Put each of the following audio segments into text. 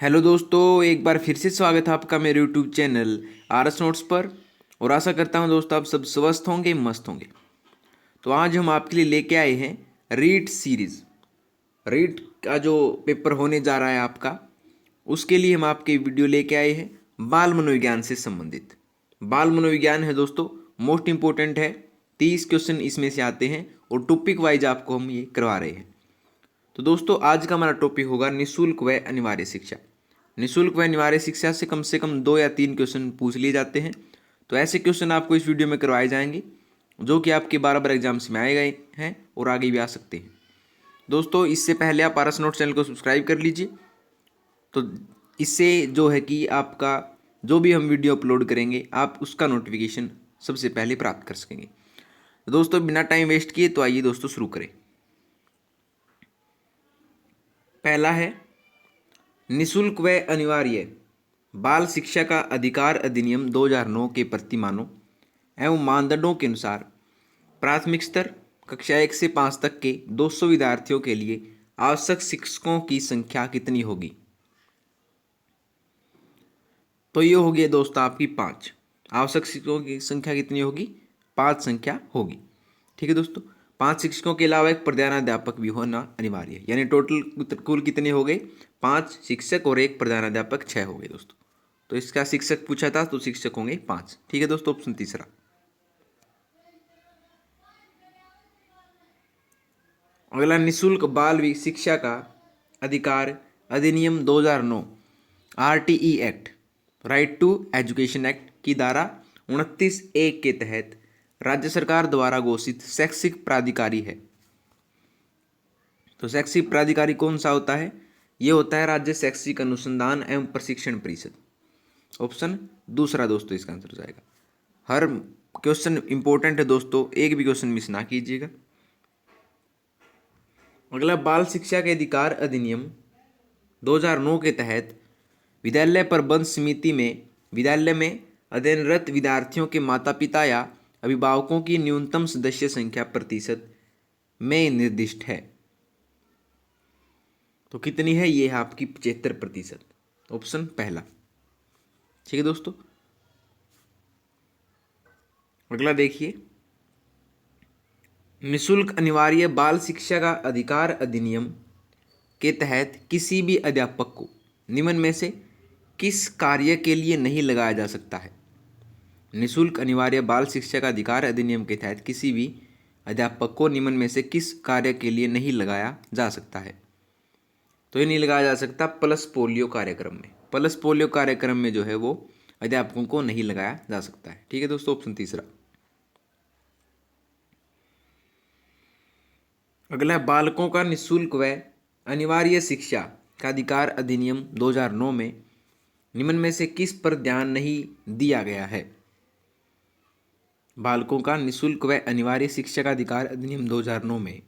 Hello दोस्तों, एक बार फिर से स्वागत है आपका मेरे यूट्यूब चैनल आरएस नोट्स पर। और आशा करता हूं दोस्तों आप सब स्वस्थ होंगे, मस्त होंगे। तो आज हम आपके लिए लेके आए हैं रीट सीरीज। रीट का जो पेपर होने जा रहा है आपका, उसके लिए हम आपके वीडियो लेके आए हैं बाल मनोविज्ञान से संबंधित। बाल मनोविज्ञान है दोस्तों, मोस्ट इंपॉर्टेंट है। 30 क्वेश्चन इसमें से आते हैं और टॉपिक वाइज आपको हम ये करवा रहे हैं। तो दोस्तों आज का हमारा टॉपिक होगा निःशुल्क व अनिवार्य शिक्षा। निःशुल्क व अनिवार्य शिक्षा से कम 2 या 3 क्वेश्चन पूछ लिए जाते हैं। तो ऐसे क्वेश्चन आपको इस वीडियो में करवाए जाएंगे जो कि आपके बार एग्जाम्स में आए गए हैं और आगे भी आ सकते हैं। दोस्तों इससे पहले आप आरएस नोट चैनल को सब्सक्राइब कर लीजिए, तो इससे जो है कि आपका जो भी हम वीडियो अपलोड करेंगे आप उसका नोटिफिकेशन सबसे पहले प्राप्त कर सकेंगे। तो दोस्तों बिना टाइम वेस्ट किए तो आइए दोस्तों शुरू करें। पहला है निःशुल्क व अनिवार्य बाल शिक्षा का अधिकार अधिनियम 2009 के प्रतिमानों एवं मानदंडों के अनुसार प्राथमिक स्तर कक्षा 1 से 5 तक के 200 विद्यार्थियों के लिए आवश्यक शिक्षकों की संख्या कितनी होगी? तो ये होगी दोस्तों आपकी 5। आवश्यक शिक्षकों की संख्या कितनी होगी? 5 संख्या होगी। ठीक है दोस्तों, 5 शिक्षकों के अलावा एक प्रधानाध्यापक भी होना अनिवार्य है। यानी टोटल कुल कितने हो गए? 5 शिक्षक और एक प्रधानाध्यापक, 6 हो गए दोस्तों। तो इसका शिक्षक पूछा था तो शिक्षक होंगे 5। ठीक है दोस्तों, ऑप्शन तीसरा। अगला निःशुल्क बाल शिक्षा का अधिकार अधिनियम 2009 RTE act, right to education act की धारा 29(1) के तहत राज्य सरकार द्वारा घोषित शैक्षिक प्राधिकारी है। तो शैक्षिक प्राधिकारी कौन सा होता है? ये होता है राज्य शैक्षिक अनुसंधान एवं प्रशिक्षण परिषद। ऑप्शन दूसरा दोस्तों इसका आंसर हो जाएगा। हर क्वेश्चन इंपॉर्टेंट है दोस्तों, एक भी क्वेश्चन मिस ना कीजिएगा। अगला बाल शिक्षा के अधिकार अधिनियम 2009 के तहत विद्यालय प्रबंध समिति में विद्यालय में अध्ययनरत विद्यार्थियों के माता पिता या अभिभावकों की न्यूनतम सदस्य संख्या प्रतिशत में निर्दिष्ट है। तो कितनी है? ये है आपकी 75%। ऑप्शन पहला। ठीक है दोस्तों, अगला देखिए, निःशुल्क अनिवार्य बाल शिक्षा का अधिकार अधिनियम के तहत किसी भी अध्यापक को निम्न में से किस कार्य के लिए नहीं लगाया जा सकता है? निःशुल्क अनिवार्य बाल शिक्षा का अधिकार अधिनियम के तहत किसी भी अध्यापक को निम्न में से किस कार्य के लिए नहीं लगाया जा सकता है? तो ये नहीं लगाया जा सकता पल्स पोलियो कार्यक्रम में। पल्स पोलियो कार्यक्रम में जो है वो अध्यापकों को नहीं लगाया जा सकता है। ठीक है दोस्तों, ऑप्शन तीसरा। अगला है बालकों का निःशुल्क व अनिवार्य शिक्षा का अधिकार अधिनियम 2009 में निम्न में से किस पर ध्यान नहीं दिया गया है? बालकों का निःशुल्क व अनिवार्य शिक्षा का अधिकार अधिनियम 2009 में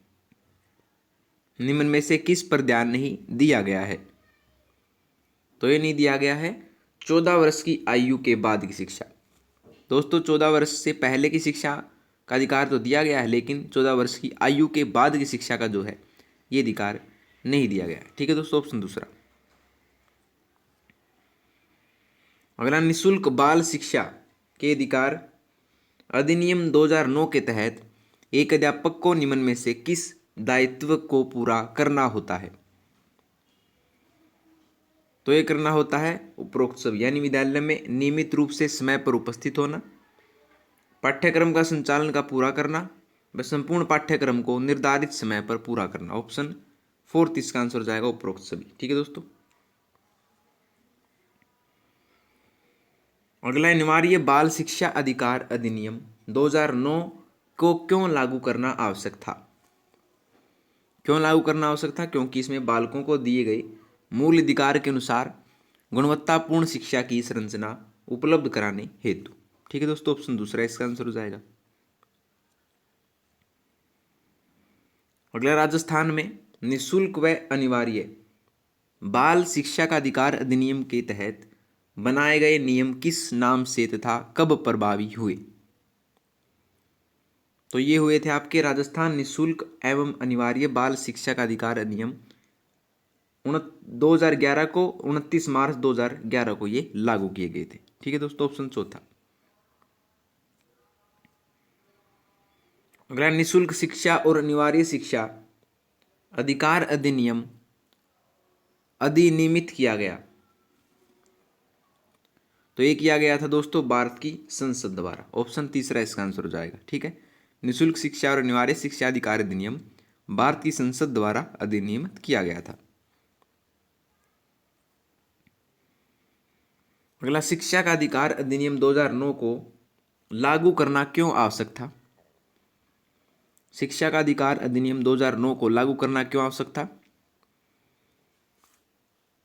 निम्न में से किस पर ध्यान नहीं दिया गया है? तो ये नहीं दिया गया है 14 वर्ष की आयु के बाद की शिक्षा। दोस्तों 14 वर्ष से पहले की शिक्षा का अधिकार तो दिया गया है, लेकिन 14 वर्ष की आयु के बाद की शिक्षा का जो है ये अधिकार नहीं दिया गया है। ठीक है दोस्तों, ऑप्शन दूसरा। अगला निःशुल्क बाल शिक्षा के अधिकार अधिनियम 2009 के तहत एक अध्यापक को निम्न में से किस दायित्व को पूरा करना होता है? तो ये करना होता है उपरोक्त सब, यानी विद्यालय में नियमित रूप से समय पर उपस्थित होना, पाठ्यक्रम का संचालन का पूरा करना व संपूर्ण पाठ्यक्रम को निर्धारित समय पर पूरा करना। ऑप्शन फोर्थ इसका आंसर हो जाएगा उपरोक्त सभी। ठीक है दोस्तों, अगला अनिवार्य बाल शिक्षा अधिकार अधिनियम 2009 को क्यों लागू करना आवश्यक था? क्यों लागू करना आवश्यक था? क्योंकि इसमें बालकों को दिए गए मूल अधिकार के अनुसार गुणवत्तापूर्ण शिक्षा की संरचना उपलब्ध कराने हेतु। ठीक है दोस्तों, ऑप्शन दूसरा इसका आंसर हो जाएगा। अगला राजस्थान में निःशुल्क व अनिवार्य बाल शिक्षा का अधिकार अधिनियम के तहत बनाए गए नियम किस नाम से तथा कब प्रभावी हुए? तो ये हुए थे आपके राजस्थान निःशुल्क एवं अनिवार्य बाल शिक्षा का अधिकार अधिनियम 2011 को 29 मार्च 2011 को ये लागू किए गए थे। ठीक है दोस्तों, ऑप्शन चौथा। अगला, निःशुल्क शिक्षा और अनिवार्य शिक्षा अधिकार अधिनियम अधिनियमित किया गया। तो ये किया गया था दोस्तों भारत की संसद द्वारा। ऑप्शन तीसरा इसका आंसर हो जाएगा। ठीक है, निःशुल्क शिक्षा और अनिवार्य शिक्षा अधिकार अधिनियम भारत की संसद द्वारा अधिनियमित किया गया था। अगला, शिक्षा का अधिकार अधिनियम 2009 को लागू करना क्यों आवश्यक था? शिक्षा का अधिकार अधिनियम 2009 को लागू करना क्यों आवश्यक था?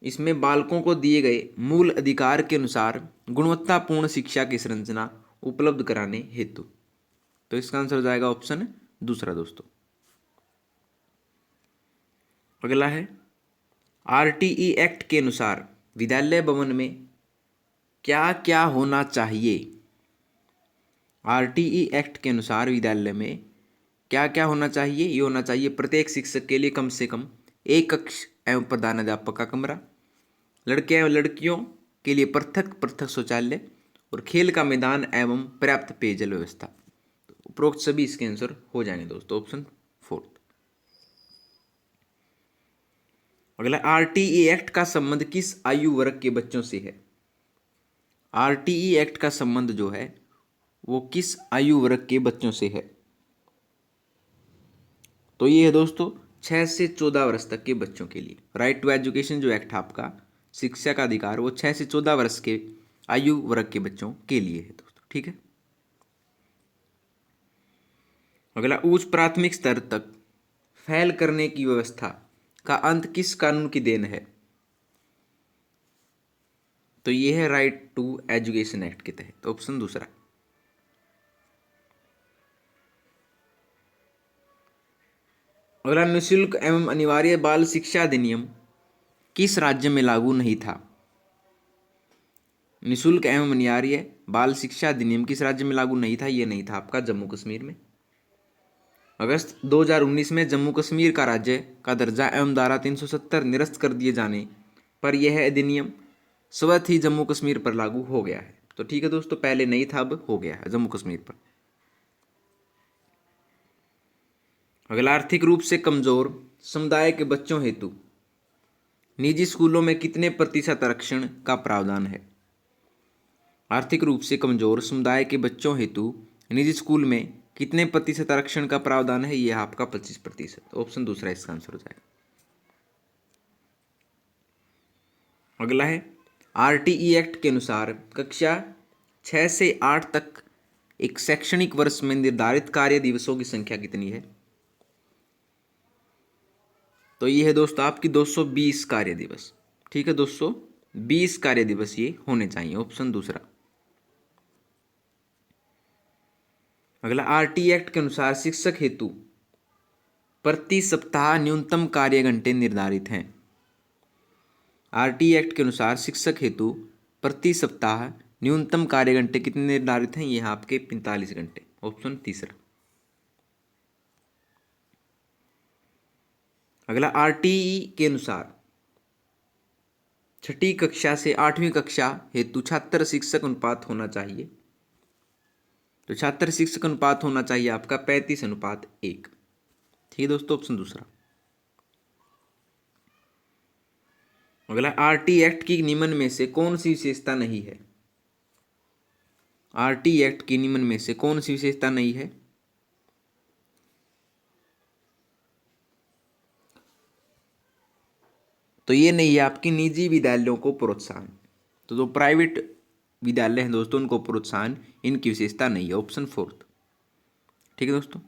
इसमें बालकों को दिए गए मूल अधिकार के अनुसार गुणवत्तापूर्ण शिक्षा की संरचना उपलब्ध कराने हेतु। तो इसका आंसर हो जाएगा ऑप्शन दूसरा दोस्तों। अगला है, आरटीई एक्ट के अनुसार विद्यालय भवन में क्या क्या होना चाहिए? आरटीई एक्ट के अनुसार विद्यालय में क्या क्या होना चाहिए? ये होना चाहिए प्रत्येक शिक्षक के लिए कम से कम एक कक्ष एवं प्रधानाध्यापक का कमरा, लड़के एवं लड़कियों के लिए पृथक पृथक शौचालय और खेल का मैदान एवं पर्याप्त पेयजल व्यवस्था। उपरोक्त सभी इसके आंसर हो जाएंगे दोस्तों, ऑप्शन फोर्थ। अगला, आरटीई एक्ट का संबंध किस आयु वर्ग के बच्चों से है? आरटीई एक्ट का संबंध जो है वो किस आयु वर्ग के बच्चों से है? तो ये है दोस्तों 6 से 14 वर्ष तक के बच्चों के लिए। राइट टू एजुकेशन जो एक्ट आपका, शिक्षा का अधिकार, वो 6 से 14 वर्ष के आयु वर्ग के बच्चों के लिए है दोस्तों। ठीक है, अगला, उच्च प्राथमिक स्तर तक फैल करने की व्यवस्था का अंत किस कानून की देन है? तो ये है राइट टू एजुकेशन एक्ट के तहत, ऑप्शन दूसरा। अगला, निःशुल्क एवं अनिवार्य बाल शिक्षा अधिनियम किस राज्य में लागू नहीं था? निःशुल्क एवं अनिवार्य बाल शिक्षा अधिनियम किस राज्य में लागू नहीं था? ये नहीं था आपका जम्मू कश्मीर में। अगस्त 2019 में जम्मू कश्मीर का राज्य का दर्जा एवं धारा 370 निरस्त कर दिए जाने पर यह अधिनियम स्वतः ही जम्मू कश्मीर पर लागू हो गया है। तो ठीक है दोस्तों, पहले नहीं था, अब हो गया है जम्मू कश्मीर पर। अगला, आर्थिक रूप से कमजोर समुदाय के बच्चों हेतु निजी स्कूलों में कितने प्रतिशत आरक्षण का प्रावधान है? आर्थिक रूप से कमजोर समुदाय के बच्चों हेतु निजी स्कूल में कितने प्रतिशत आरक्षण का प्रावधान है? यह आपका 25%, ऑप्शन दूसरा इसका आंसर हो जाएगा। अगला है, आरटीई एक्ट के अनुसार कक्षा 6 से 8 तक एक शैक्षणिक वर्ष में निर्धारित कार्य दिवसों की संख्या कितनी है? तो ये है दोस्तों आपकी 220 कार्य दिवस। ठीक है, 220 कार्य दिवस ये होने चाहिए, ऑप्शन दूसरा। अगला, आरटीई एक्ट के अनुसार शिक्षक हेतु प्रति सप्ताह न्यूनतम कार्य घंटे निर्धारित हैं। आरटीई एक्ट के अनुसार शिक्षक हेतु प्रति सप्ताह न्यूनतम कार्य घंटे कितने निर्धारित हैं? ये आपके 45 घंटे, ऑप्शन तीसरा। अगला, आरटीई के अनुसार छठी कक्षा से 8वीं कक्षा हेतु छात्र शिक्षक अनुपात होना चाहिए। तो छात्र शिक्षक अनुपात होना चाहिए आपका 35:1। ठीक है दोस्तों, ऑप्शन दूसरा। अगला, आरटीई एक्ट की निम्न में से कौन सी विशेषता नहीं है? आरटीई एक्ट की निम्न में से कौन सी विशेषता नहीं है? तो ये नहीं है आपकी निजी विद्यालयों को प्रोत्साहन। तो जो प्राइवेट विद्यालय हैं दोस्तों उनको प्रोत्साहन, इनकी विशेषता नहीं है, ऑप्शन फोर्थ। ठीक है दोस्तों,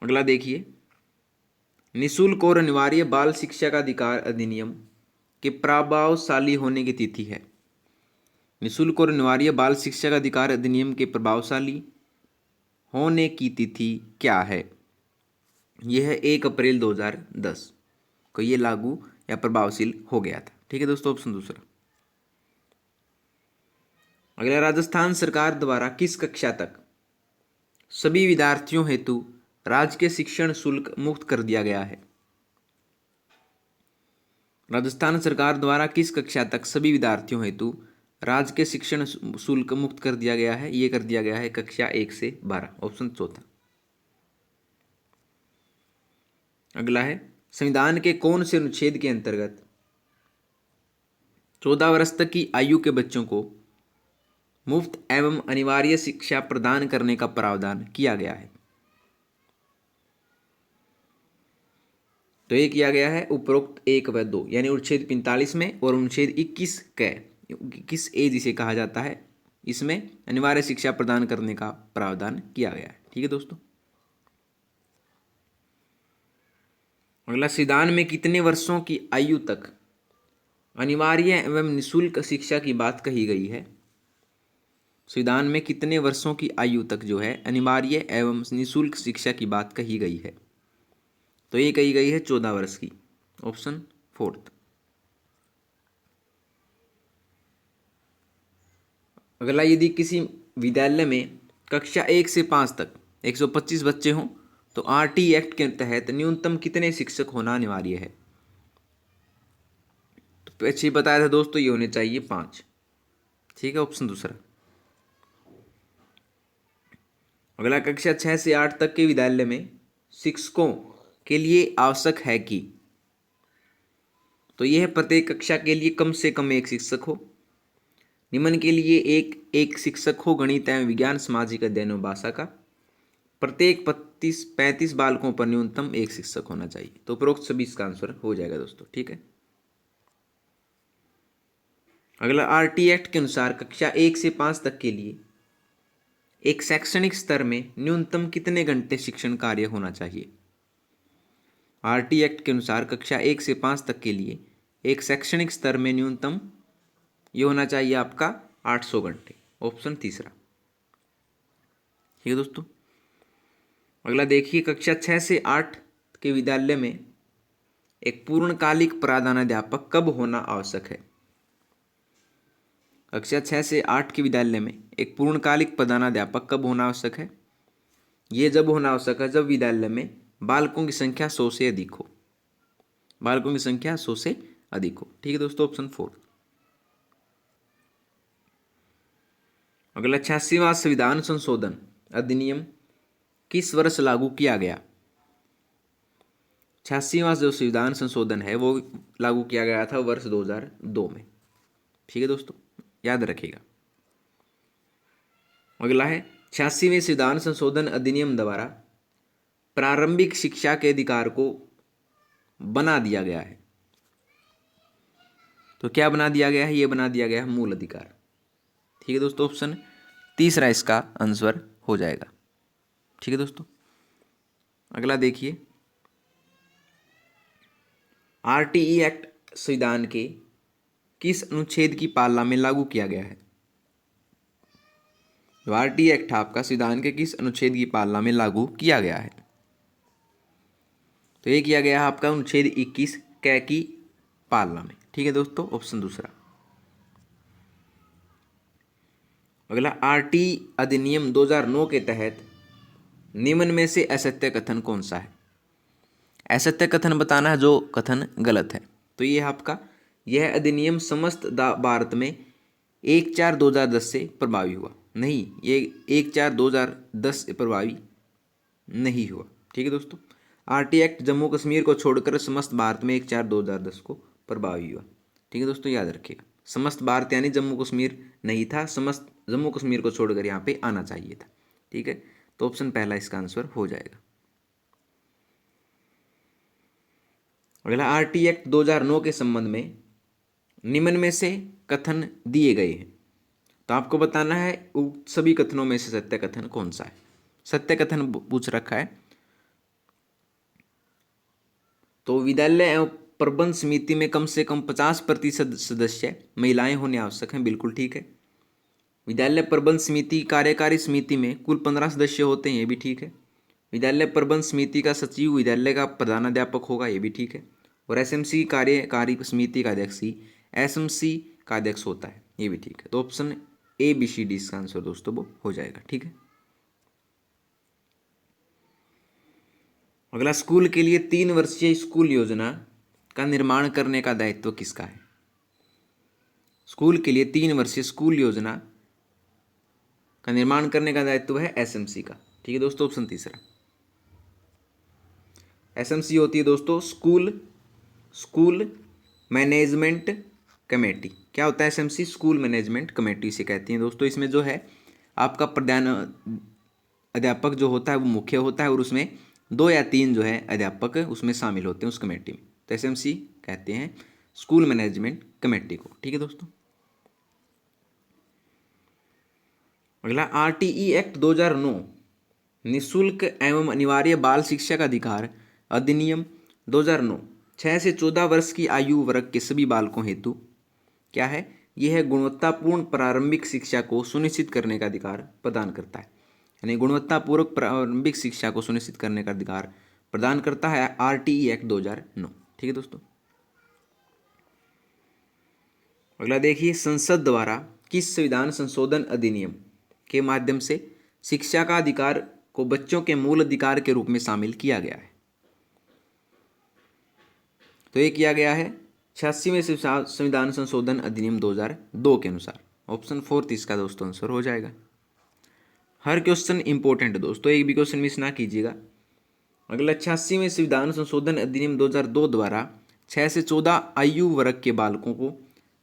अगला देखिए, निःशुल्क और अनिवार्य बाल शिक्षा का अधिकार अधिनियम के प्रभावशाली होने की तिथि है। निःशुल्क और अनिवार्य बाल शिक्षा का अधिकार अधिनियम के प्रभावशाली होने की तिथि क्या है? यह है 1 अप्रैल 2010 को ये लागू या प्रभावशील हो गया था। ठीक है दोस्तों, ऑप्शन दूसरा। अगला, राजस्थान सरकार द्वारा किस कक्षा तक सभी विद्यार्थियों हेतु राजकीय शिक्षण शुल्क मुक्त कर दिया गया है? राजस्थान सरकार द्वारा किस कक्षा तक सभी विद्यार्थियों हेतु राज्य के शिक्षण शुल्क मुक्त कर दिया गया है? ये कर दिया गया है कक्षा 1 से 12, ऑप्शन चौथा। अगला है, संविधान के कौन से अनुच्छेद के अंतर्गत 14 वर्ष तक की आयु के बच्चों को मुफ्त एवं अनिवार्य शिक्षा प्रदान करने का प्रावधान किया गया है? तो ये किया गया है उपरोक्त 1 व 2 यानी अनुच्छेद 45 में और अनुच्छेद 21 ए जिसे कहा जाता है, इसमें अनिवार्य शिक्षा प्रदान करने का प्रावधान किया गया है। ठीक है दोस्तों। अगला, संविधान में कितने वर्षों की आयु तक अनिवार्य एवं निःशुल्क शिक्षा की बात कही गई है? संविधान में कितने वर्षों की आयु तक जो है अनिवार्य एवं निःशुल्क शिक्षा की बात कही गई है? तो ये कही गई है 14 वर्ष की, ऑप्शन फोर्थ। अगला, यदि किसी विद्यालय में कक्षा 1 से 5 तक 125 बच्चे हों तो आरटी एक्ट के तहत न्यूनतम कितने शिक्षक होना अनिवार्य है? तो पीछे बताया था दोस्तों, ये होने चाहिए 5। ठीक है, ऑप्शन दूसरा। अगला, कक्षा 6 से 8 तक के विद्यालय में शिक्षकों के लिए आवश्यक है कि, तो यह है प्रत्येक कक्षा के लिए कम से कम 1 शिक्षक हो, निम्न के लिए एक शिक्षक हो गणित एवं विज्ञान, सामाजिक अध्ययन एवं भाषा का, प्रत्येक 35 बालकों पर न्यूनतम 1 शिक्षक होना चाहिए। तो उपरोक्त सभी इसका आंसर हो जाएगा दोस्तों। ठीक है। अगला, आरटी एक्ट के अनुसार कक्षा 1 से 5 तक के लिए एक शैक्षणिक स्तर में न्यूनतम कितने घंटे शिक्षण कार्य होना चाहिए? आरटी एक्ट के अनुसार कक्षा 1 से 5 तक के लिए एक शैक्षणिक स्तर में न्यूनतम ये होना चाहिए आपका 800 घंटे, ऑप्शन तीसरा। ठीक है दोस्तों। अगला देखिए, कक्षा 6 से 8 के विद्यालय में एक पूर्णकालिक प्रधानाध्यापक कब होना आवश्यक है? कक्षा 6 से 8 के विद्यालय में एक पूर्णकालिक प्रधानाध्यापक कब होना आवश्यक है? ये जब होना आवश्यक है जब विद्यालय में बालकों की संख्या 100 से अधिक हो। बालकों की संख्या 100 से अधिक हो। ठीक है दोस्तों, ऑप्शन 4। अगला, 86वां संविधान संशोधन अधिनियम किस वर्ष लागू किया गया? 86वां जो संविधान संशोधन है वो लागू किया गया था वर्ष 2002 में। ठीक है दोस्तों, याद रखिएगा। अगला है, 86वें संविधान संशोधन अधिनियम द्वारा प्रारंभिक शिक्षा के अधिकार को बना दिया गया है। तो क्या बना दिया गया है? ये बना दिया गया है मूल अधिकार। ठीक है दोस्तों, ऑप्शन तीसरा इसका आंसर हो जाएगा। ठीक है दोस्तों। अगला देखिए, आरटीई एक्ट संविधान के किस अनुच्छेद की पालना में लागू किया गया है? जो आरटीई एक्ट आपका संविधान के किस अनुच्छेद की पालना में लागू किया गया है? तो ये किया गया है आपका अनुच्छेद 21 कै की पालना में। ठीक है दोस्तों, ऑप्शन दूसरा। अगला, आरटी अधिनियम 2009 के तहत निम्न में से असत्य कथन कौन सा है? असत्य कथन बताना है जो कथन गलत है। तो ये आपका यह अधिनियम समस्त भारत में 1/4/2010 से प्रभावी हुआ नहीं, ये 1/4/2010 से प्रभावी नहीं हुआ। ठीक है दोस्तों। आरटी एक्ट जम्मू कश्मीर को छोड़कर समस्त भारत में 1/4/2010 को प्रभावी हुआ। ठीक है दोस्तों, याद रखिएगा। समस्त भारत यानी जम्मू कश्मीर नहीं था, समस्त जम्मू कश्मीर को छोड़कर यहाँ पे आना चाहिए था। ठीक है, तो ऑप्शन पहला इसका आंसर हो जाएगा। अगला, आरटी एक्ट 2009 के संबंध में निम्न में से कथन दिए गए हैं। तो आपको बताना है सभी कथनों में से सत्य कथन कौन सा है। सत्य कथन पूछ रखा है। तो विद्यालय एवं प्रबंध समिति में कम से कम 50% सदस्य महिलाएं होने आवश्यक हैं। बिल्कुल ठीक है। विद्यालय प्रबंध समिति कार्यकारी समिति में कुल 15 सदस्य होते हैं, ये भी ठीक है। विद्यालय प्रबंध समिति का सचिव विद्यालय का प्रधानाध्यापक होगा, ये भी ठीक है। और एसएमसी कार्यकारी समिति का अध्यक्ष ही एसएमसी का अध्यक्ष होता है, ये भी ठीक है। तो ऑप्शन ABCD इसका आंसर दोस्तों वो हो जाएगा। ठीक है। अगला, स्कूल के लिए 3 वर्षीय स्कूल योजना का निर्माण करने का दायित्व किसका है? स्कूल के लिए 3 वर्षीय स्कूल योजना का निर्माण करने का दायित्व है एसएमसी का। ठीक है दोस्तों, ऑप्शन तीसरा। एसएमसी होती है दोस्तों स्कूल मैनेजमेंट कमेटी। क्या होता है एसएमसी? स्कूल मैनेजमेंट कमेटी से कहती हैं दोस्तों। इसमें जो है आपका प्रधान अध्यापक जो होता है वो मुख्य होता है, और उसमें 2 या 3 जो है अध्यापक उसमें शामिल होते हैं उस कमेटी में। तो एसएमसी कहते हैं स्कूल मैनेजमेंट कमेटी को। ठीक है दोस्तों। अगला आरटीई एक्ट 2009 निःशुल्क एवं अनिवार्य बाल शिक्षा का अधिकार अधिनियम 2009 6 से 14 वर्ष की आयु वर्ग के सभी बालकों हेतु क्या है? यह है गुणवत्तापूर्ण प्रारंभिक शिक्षा को सुनिश्चित करने का अधिकार प्रदान करता है। यानी गुणवत्तापूर्वक प्रारंभिक शिक्षा को सुनिश्चित करने का अधिकार प्रदान करता है आरटीई एक्ट 2009। ठीक है दोस्तों। अगला देखिए, संसद द्वारा किस संविधान संशोधन अधिनियम के माध्यम से शिक्षा का अधिकार को बच्चों के मूल अधिकार के रूप में शामिल किया गया है? तो ये किया गया है 86वें संविधान संशोधन अधिनियम 2002 के अनुसार। ऑप्शन 4 इसका दोस्तों आंसर हो जाएगा। हर क्वेश्चन इंपॉर्टेंट है दोस्तों, एक भी क्वेश्चन मिस ना कीजिएगा। अगला 86वें संविधान संशोधन अधिनियम 2002 द्वारा 6 से 14 आयु वर्ग के बालकों को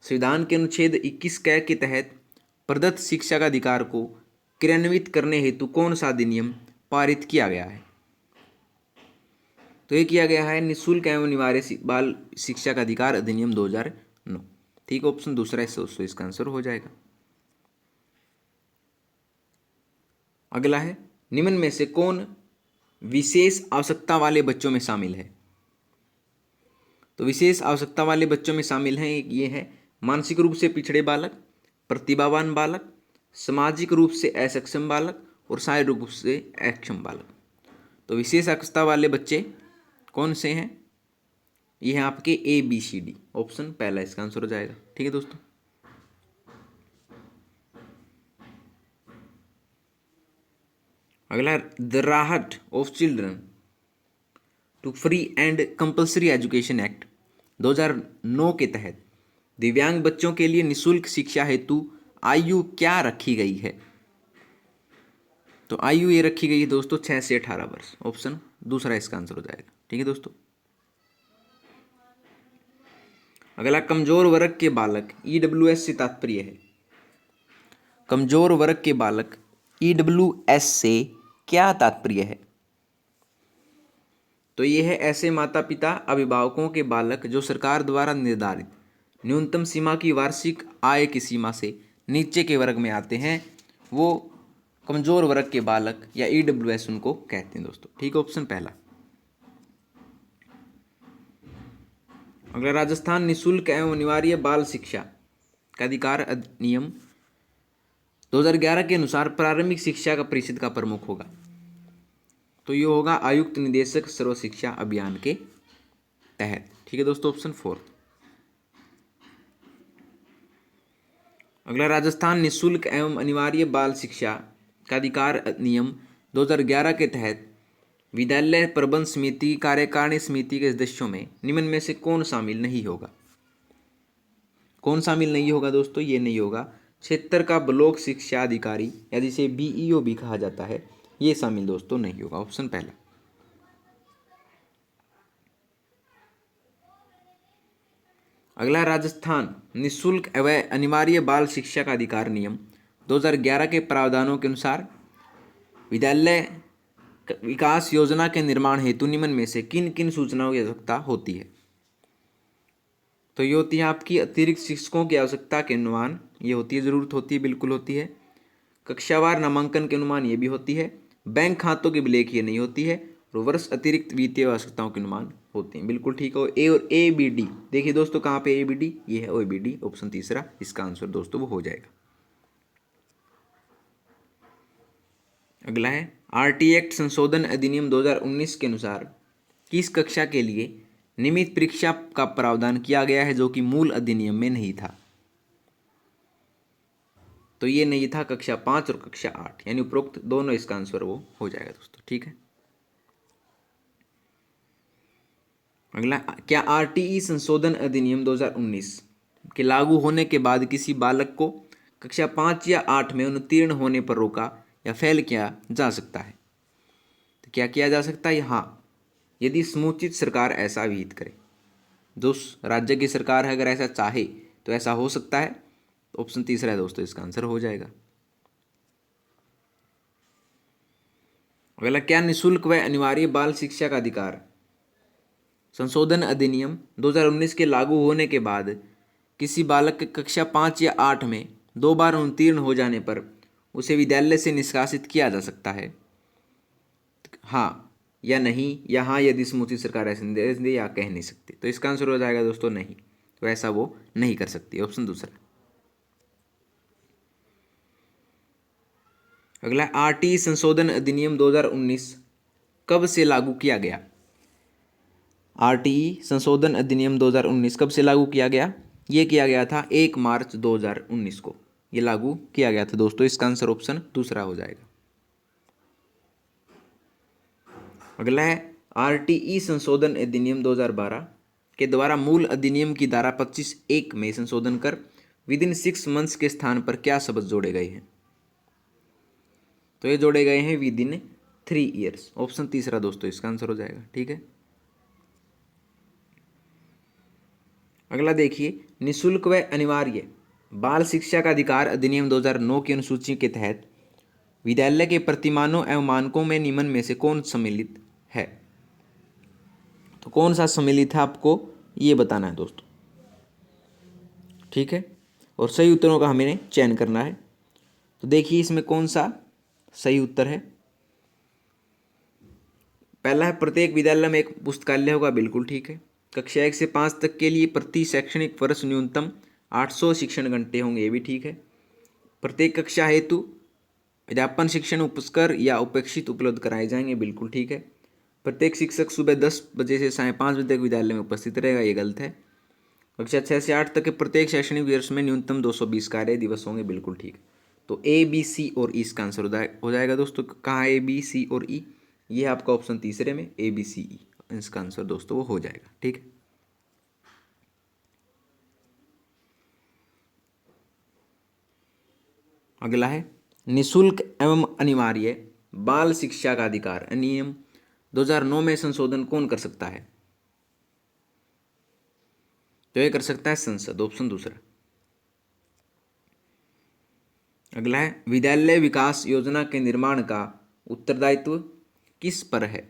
संविधान के अनुच्छेद 21 क के तहत प्रदत्त शिक्षा का अधिकार को क्रियान्वित करने हेतु कौन सा अधिनियम पारित किया गया है? तो ये किया गया है निःशुल्क एवं अनिवार्य बाल शिक्षा का अधिकार अधिनियम 2009। ठीक, ऑप्शन दूसरा इसका आंसर हो जाएगा। अगला है, निम्न में से कौन विशेष आवश्यकता वाले बच्चों में शामिल है? तो विशेष आवश्यकता वाले बच्चों में शामिल हैं, ये है मानसिक रूप से पिछड़े बालक, प्रतिभावान बालक, सामाजिक रूप से असक्षम बालक और शारीरिक रूप से अक्षम बालक। तो विशेष आवश्यकता वाले बच्चे कौन से हैं? ये हैं आपके ABCD। ऑप्शन पहला इसका आंसर हो जाएगा। ठीक है दोस्तों। अगला, the right of children to free and compulsory education act 2009 के तहत दिव्यांग बच्चों के लिए निःशुल्क शिक्षा हेतु आयु क्या रखी गई है? तो आयु ये रखी गई है दोस्तों 6 से 18 वर्ष। ऑप्शन दूसरा इसका आंसर हो जाएगा। ठीक है दोस्तों। अगला, कमजोर वर्ग के बालक EWS से तात्पर्य है? कमजोर वर्ग के बालक EWS से क्या तात्पर्य है? तो ये है ऐसे माता पिता अभिभावकों के बालक जो सरकार द्वारा निर्धारित न्यूनतम सीमा की वार्षिक आय की सीमा से नीचे के वर्ग में आते हैं, वो कमजोर वर्ग के बालक या EWS उनको कहते हैं दोस्तों। ठीक, ऑप्शन पहला। अगला, राजस्थान निःशुल्क एवं अनिवार्य बाल शिक्षा का अधिकार अधिनियम 2011 के अनुसार प्रारंभिक शिक्षा का परिषद का प्रमुख होगा? तो ये होगा आयुक्त निदेशक सर्व शिक्षा अभियान के तहत। ठीक है दोस्तों, ऑप्शन 4। अगला, राजस्थान निःशुल्क एवं अनिवार्य बाल शिक्षा का अधिकार अधिनियम 2011 के तहत विद्यालय प्रबंध समिति कार्यकारिणी समिति के सदस्यों में निम्न में से कौन शामिल नहीं होगा? कौन शामिल नहीं होगा दोस्तों? ये नहीं होगा क्षेत्र का ब्लॉक शिक्षा अधिकारी या जिसे BEO भी कहा जाता है, ये शामिल दोस्तों नहीं होगा। ऑप्शन पहला। अगला, राजस्थान निःशुल्क एवं अनिवार्य बाल शिक्षा का अधिकार नियम 2011 के प्रावधानों के अनुसार विद्यालय विकास योजना के निर्माण हेतु निम्न में से किन किन सूचनाओं की आवश्यकता होती है? तो ये होती है आपकी अतिरिक्त शिक्षकों की आवश्यकता के अनुमान, ये होती है, जरूरत होती है, बिल्कुल होती है। कक्षावार नामांकन के अनुमान ये भी होती है। बैंक खातों की विलेख ये नहीं होती है। और वर्ष अतिरिक्त वित्तीय आवश्यकताओं के अनुमान होते हैं। बिल्कुल ठीक है। ए और ABD देखिए दोस्तों, कहाँ पे ABD? ये है OBD। ऑप्शन तीसरा इसका आंसर दोस्तों वो हो जाएगा। अगला है, RT एक्ट संशोधन अधिनियम 2019 के अनुसार किस कक्षा के लिए नियमित परीक्षा का प्रावधान किया गया है जो कि मूल अधिनियम में नहीं था? तो ये नहीं था कक्षा 5 और कक्षा 8, यानी उपरोक्त दोनों इसका आंसर वो हो जाएगा दोस्तों। ठीक है। अगला, क्या आरटीई संशोधन अधिनियम 2019 के लागू होने के बाद किसी बालक को कक्षा 5 या 8 में उत्तीर्ण होने पर रोका या फेल किया जा सकता है? तो क्या किया जा सकता है? हाँ, यदि समुचित सरकार ऐसा विहित करे। जो राज्य की सरकार है अगर ऐसा चाहे तो ऐसा हो सकता है। तो ऑप्शन तीसरा है दोस्तों, इसका आंसर हो जाएगा। अगला, क्या निःशुल्क व अनिवार्य बाल शिक्षा का अधिकार संशोधन अधिनियम 2019 के लागू होने के बाद किसी बालक के कक्षा 5 या 8 में 2 बार उत्तीर्ण हो जाने पर उसे विद्यालय से निष्कासित किया जा सकता है? हाँ या नहीं, या हाँ यदि समुचित सरकार ऐसे निर्देश दे, या कह नहीं सकती। तो इसका आंसर हो जाएगा दोस्तों नहीं, तो ऐसा वो नहीं कर सकती, ऑप्शन दूसरा। अगला, आरटीई संशोधन अधिनियम 2019 कब से लागू किया गया? आरटीई संशोधन अधिनियम 2019 कब से लागू किया गया? ये किया गया था 1 मार्च 2019 को ये लागू किया गया था दोस्तों। इसका आंसर ऑप्शन दूसरा हो जाएगा। अगला है, आरटीई संशोधन अधिनियम 2012 के द्वारा मूल अधिनियम की धारा 25(1) में संशोधन कर विदिन 6 मंथ्स के स्थान पर क्या शब्द जोड़े गए हैं? तो ये जोड़े गए हैं विदिन 3 ईयर्स, ऑप्शन तीसरा दोस्तों इसका आंसर हो जाएगा। ठीक है। अगला देखिए, निःशुल्क व अनिवार्य बाल शिक्षा का अधिकार अधिनियम 2009 की अनुसूची के तहत विद्यालय के प्रतिमानों एवं मानकों में निम्न में से कौन सम्मिलित है? तो कौन सा सम्मिलित है आपको ये बताना है दोस्तों। ठीक है, और सही उत्तरों का हमें चयन करना है। तो देखिए इसमें कौन सा सही उत्तर है। पहला है, प्रत्येक विद्यालय में एक पुस्तकालय होगा, बिल्कुल ठीक है। कक्षा 1 से 5 तक के लिए प्रति शैक्षणिक वर्ष न्यूनतम 800 शिक्षण घंटे होंगे, ये भी ठीक है। प्रत्येक कक्षा हेतु अध्यापन शिक्षण उपस्कर या उपेक्षित उपलब्ध कराए जाएंगे, बिल्कुल ठीक है। प्रत्येक शिक्षक सुबह 10 बजे से साढ़े 5 बजे तक विद्यालय में उपस्थित रहेगा, ये गलत है। कक्षा 6 से 8 तक के प्रत्येक शैक्षणिक वर्ष में न्यूनतम 220 कार्य दिवस होंगे, बिल्कुल ठीक। तो ए, बी, सी और ई इसका आंसर हो जाएगा दोस्तों। कहाँ ए, बी, सी और ई? ये है आपका ऑप्शन तीसरे में, ए, बी, सी, ई, इसका आंसर दोस्तों वो हो जाएगा। ठीक है। अगला है, निःशुल्क एवं अनिवार्य बाल शिक्षा का अधिकार अधिनियम 2009 में संशोधन कौन कर सकता है? तो ये कर सकता है संसद, ऑप्शन दूसरा। अगला है, विद्यालय विकास योजना के निर्माण का उत्तरदायित्व किस पर है?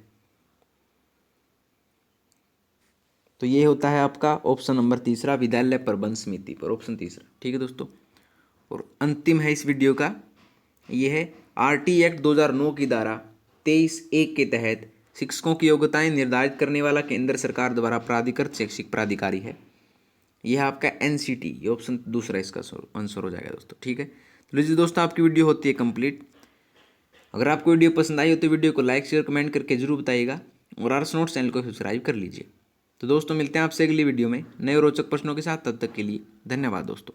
तो ये होता है आपका ऑप्शन नंबर तीसरा, विद्यालय प्रबंध समिति पर, ऑप्शन तीसरा। ठीक है दोस्तों। और अंतिम है इस वीडियो का, ये है आरटी एक्ट 2009 की धारा 23(1) के तहत शिक्षकों की योग्यताएं निर्धारित करने वाला केंद्र सरकार द्वारा प्राधिकृत शैक्षिक प्राधिकारी है। यह है आपका एनसीटी, ये ऑप्शन दूसरा इसका आंसर हो जाएगा दोस्तों। ठीक है। तो लीजिए दोस्तों, आपकी वीडियो होती है कंप्लीट। अगर आपको वीडियो पसंद आई हो तो वीडियो को लाइक शेयर कमेंट करके जरूर बताइएगा, और आरएस नोट्स चैनल को सब्सक्राइब कर लीजिए। तो दोस्तों मिलते हैं आपसे अगली वीडियो में नए रोचक प्रश्नों के साथ। तब तक के लिए धन्यवाद दोस्तों।